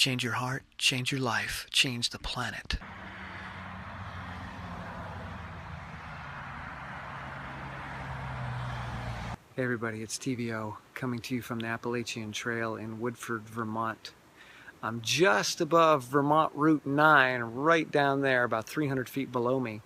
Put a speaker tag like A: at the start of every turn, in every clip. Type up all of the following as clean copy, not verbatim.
A: Change your heart, change your life, change the planet.
B: Hey everybody, it's TVO coming to you from the Appalachian Trail in Woodford, Vermont. I'm just above Vermont Route 9, right down there, about 300 feet below me.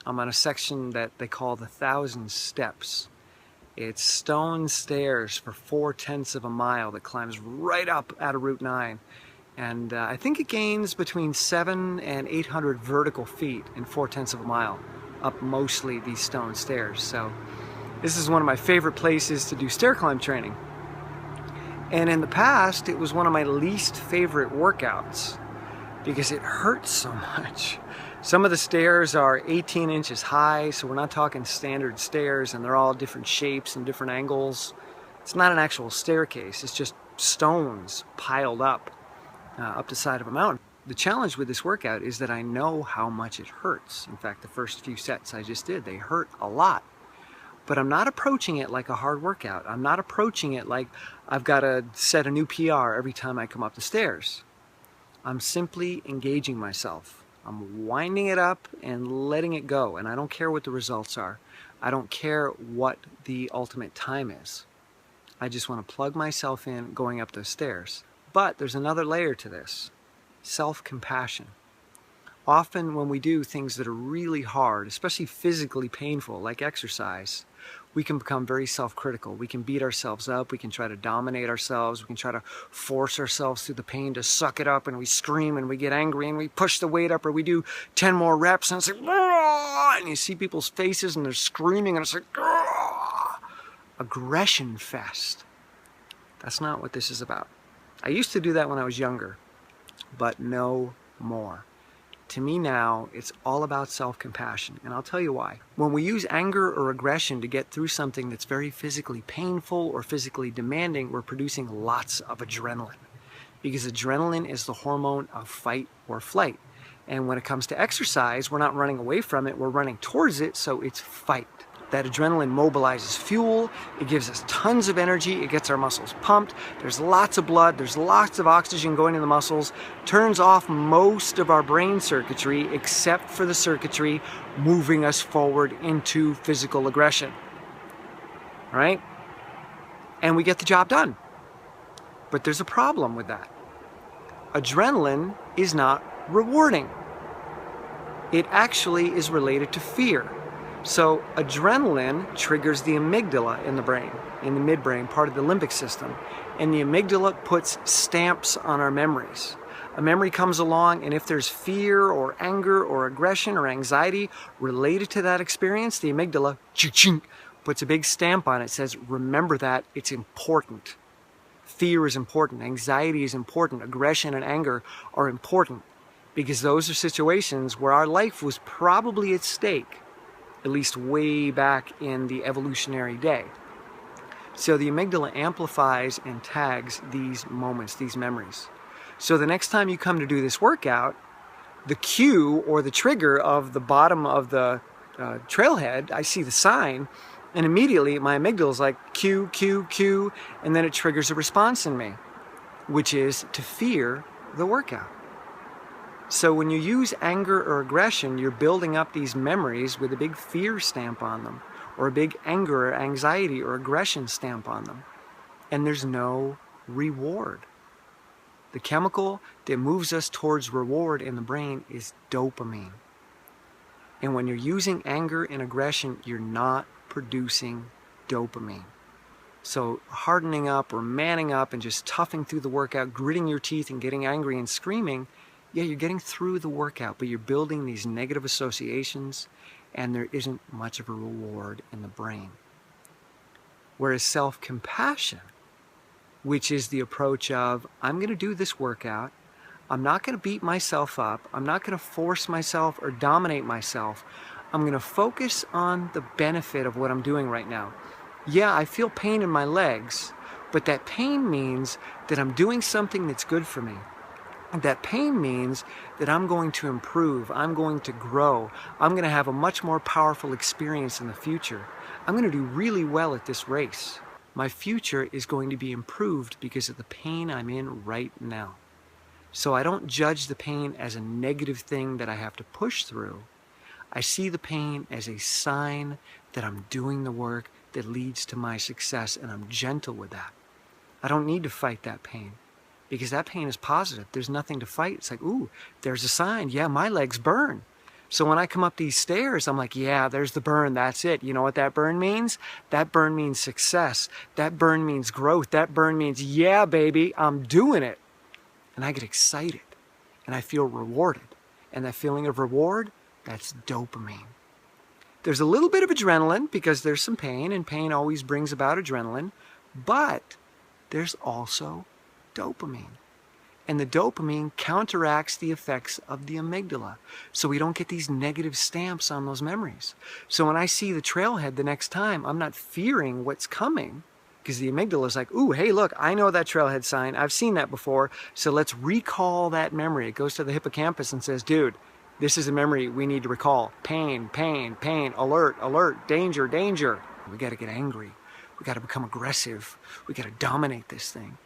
B: I'm on a section that they call the 1,000 Steps. It's stone stairs for 4/10 of a mile that climbs right up out of Route 9. And I think it gains between 700 and 800 vertical feet in 4/10 of a mile up mostly these stone stairs. So this is one of my favorite places to do stair climb training. And in the past, it was one of my least favorite workouts because it hurts so much. Some of the stairs are 18 inches high, so we're not talking standard stairs, and they're all different shapes and different angles. It's not an actual staircase, it's just stones piled up the side of a mountain. The challenge with this workout is that I know how much it hurts. In fact, the first few sets I just did, they hurt a lot. But I'm not approaching it like a hard workout. I'm not approaching it like I've got to set a new PR every time I come up the stairs. I'm simply engaging myself. I'm winding it up and letting it go, and I don't care what the results are. I don't care what the ultimate time is. I just want to plug myself in going up those stairs. But there's another layer to this: self-compassion. Often when we do things that are really hard, especially physically painful, like exercise, we can become very self-critical. We can beat ourselves up, we can try to dominate ourselves, we can try to force ourselves through the pain to suck it up, and we scream and we get angry and we push the weight up, or we do 10 more reps and it's like, Aah! And you see people's faces and they're screaming and it's like, Aah! Aggression fest. That's not what this is about. I used to do that when I was younger, but no more. To me now, it's all about self-compassion, and I'll tell you why. When we use anger or aggression to get through something that's very physically painful or physically demanding, we're producing lots of adrenaline, because adrenaline is the hormone of fight or flight. And when it comes to exercise, we're not running away from it, we're running towards it, so it's fight. That adrenaline mobilizes fuel, it gives us tons of energy, it gets our muscles pumped, there's lots of blood, there's lots of oxygen going to the muscles, turns off most of our brain circuitry except for the circuitry moving us forward into physical aggression. Right? And we get the job done. But there's a problem with that. Adrenaline is not rewarding. It actually is related to fear. So adrenaline triggers the amygdala in the brain, in the midbrain, part of the limbic system. And the amygdala puts stamps on our memories. A memory comes along, and if there's fear or anger or aggression or anxiety related to that experience, the amygdala puts a big stamp on it, says, remember that, it's important. Fear is important, anxiety is important, aggression and anger are important, because those are situations where our life was probably at stake, at least way back in the evolutionary day. So the amygdala amplifies and tags these moments, these memories. So the next time you come to do this workout, the cue or the trigger of the bottom of the trailhead, I see the sign, and immediately my amygdala is like, cue, cue, cue, and then it triggers a response in me, which is to fear the workout. So when you use anger or aggression, you're building up these memories with a big fear stamp on them, or a big anger or anxiety or aggression stamp on them. And there's no reward. The chemical that moves us towards reward in the brain is dopamine. And when you're using anger and aggression, you're not producing dopamine. So hardening up or manning up and just toughing through the workout, gritting your teeth and getting angry and screaming, yeah, you're getting through the workout, but you're building these negative associations, and there isn't much of a reward in the brain. Whereas self-compassion, which is the approach of, I'm going to do this workout, I'm not going to beat myself up, I'm not going to force myself or dominate myself, I'm going to focus on the benefit of what I'm doing right now. Yeah, I feel pain in my legs, but that pain means that I'm doing something that's good for me. That pain means that I'm going to improve, I'm going to grow, I'm going to have a much more powerful experience in the future. I'm going to do really well at this race. My future is going to be improved because of the pain I'm in right now. So I don't judge the pain as a negative thing that I have to push through. I see the pain as a sign that I'm doing the work that leads to my success, and I'm gentle with that. I don't need to fight that pain because that pain is positive. There's nothing to fight. It's like, ooh, there's a sign. Yeah, my legs burn. So when I come up these stairs, I'm like, yeah, there's the burn. That's it. You know what that burn means? That burn means success. That burn means growth. That burn means, yeah, baby, I'm doing it. And I get excited and I feel rewarded. And that feeling of reward, that's dopamine. There's a little bit of adrenaline because there's some pain, and pain always brings about adrenaline, but there's also dopamine. And the dopamine counteracts the effects of the amygdala. So we don't get these negative stamps on those memories. So when I see the trailhead the next time, I'm not fearing what's coming because the amygdala is like, ooh, hey, look, I know that trailhead sign. I've seen that before. So let's recall that memory. It goes to the hippocampus and says, dude, this is a memory we need to recall. Pain, pain, pain, alert, alert, danger, danger. We got to get angry. We got to become aggressive. We got to dominate this thing.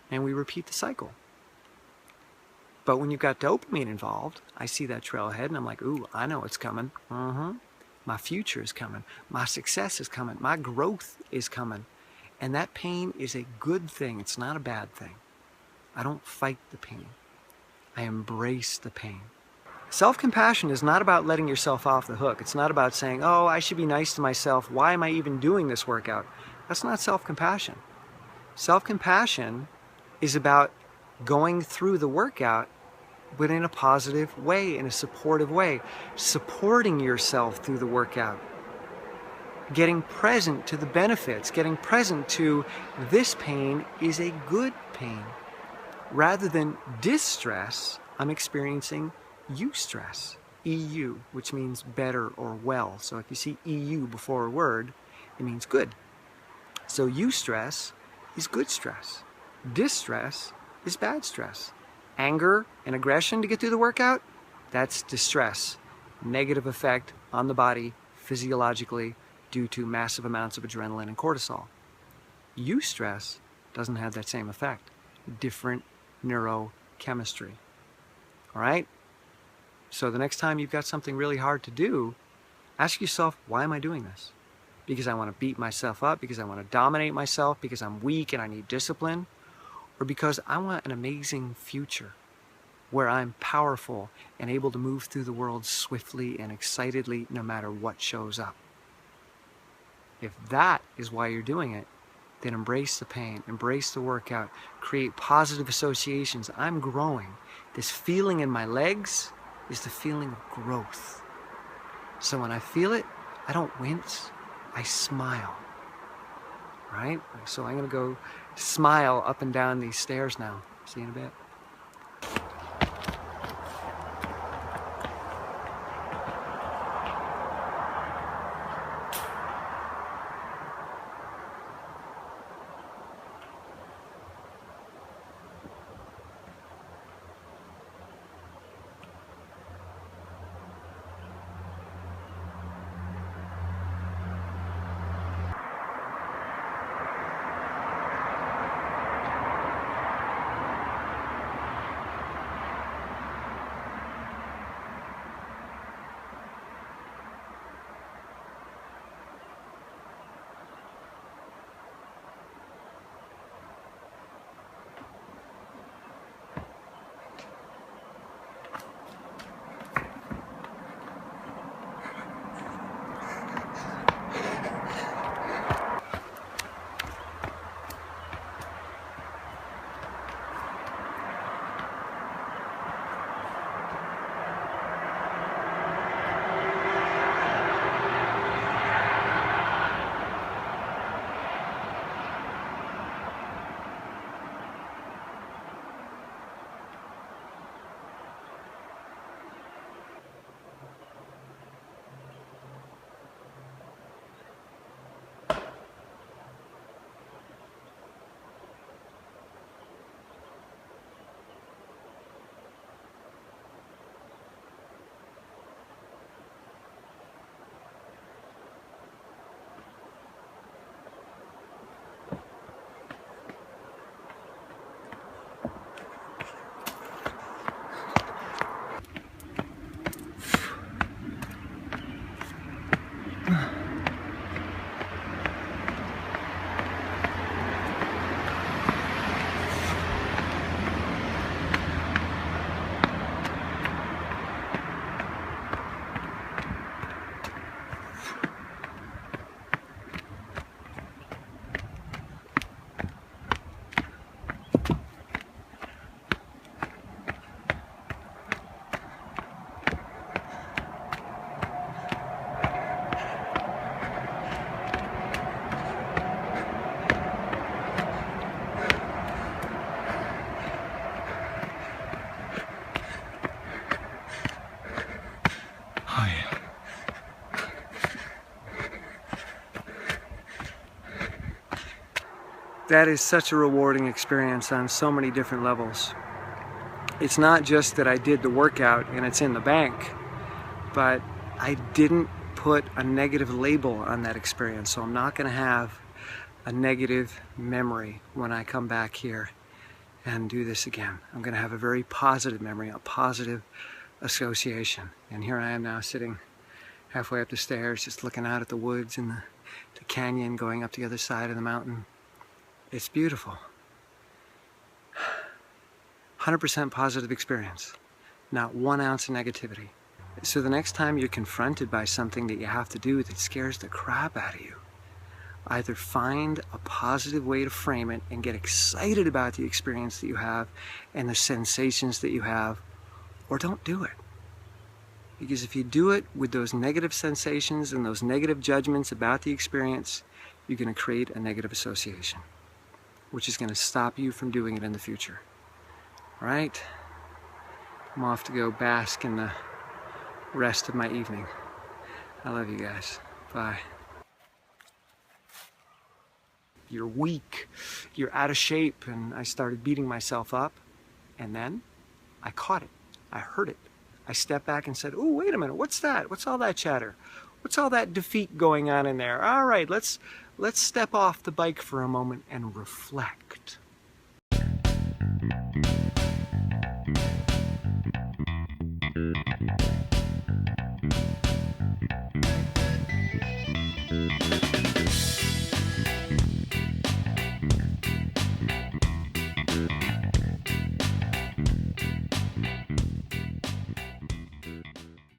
B: And we repeat the cycle. But when you've got dopamine involved, I see that trailhead and I'm like, ooh, I know it's coming. My future is coming. My success is coming. My growth is coming. And that pain is a good thing. It's not a bad thing. I don't fight the pain. I embrace the pain. Self-compassion is not about letting yourself off the hook. It's not about saying, oh, I should be nice to myself. Why am I even doing this workout? That's not self-compassion. Self-compassion is about going through the workout, but in a positive way, in a supportive way, supporting yourself through the workout, getting present to the benefits, getting present to this pain is a good pain. Rather than distress, I'm experiencing eustress, EU, which means better or well. So if you see EU before a word, it means good. So eustress is good stress. Distress is bad stress. Anger and aggression to get through the workout, that's distress. Negative effect on the body physiologically due to massive amounts of adrenaline and cortisol. Eustress doesn't have that same effect. Different neurochemistry. All right? So the next time you've got something really hard to do, ask yourself, why am I doing this? Because I want to beat myself up, because I want to dominate myself, because I'm weak and I need discipline, or because I want an amazing future where I'm powerful and able to move through the world swiftly and excitedly no matter what shows up. If that is why you're doing it, then embrace the pain, embrace the workout, create positive associations. I'm growing. This feeling in my legs is the feeling of growth. So when I feel it, I don't wince, I smile. Right? So I'm going to go smile up and down these stairs now. See you in a bit. That is such a rewarding experience on so many different levels. It's not just that I did the workout and it's in the bank, but I didn't put a negative label on that experience, so I'm not going to have a negative memory when I come back here and do this again. I'm going to have a very positive memory, a positive association. And here I am now sitting halfway up the stairs, just looking out at the woods and the canyon going up the other side of the mountain. It's beautiful. 100% positive experience, not 1 ounce of negativity. So the next time you're confronted by something that you have to do that scares the crap out of you, either find a positive way to frame it and get excited about the experience that you have and the sensations that you have, or don't do it. Because if you do it with those negative sensations and those negative judgments about the experience, you're going to create a negative association, which is going to stop you from doing it in the future. All right? I'm off to go bask in the rest of my evening. I love you guys. Bye. You're weak, you're out of shape, and I started beating myself up, and then I caught it. I heard it. I stepped back and said, "Oh, wait a minute, what's that? What's all that chatter? What's all that defeat going on in there? All right, let's step off the bike for a moment and reflect."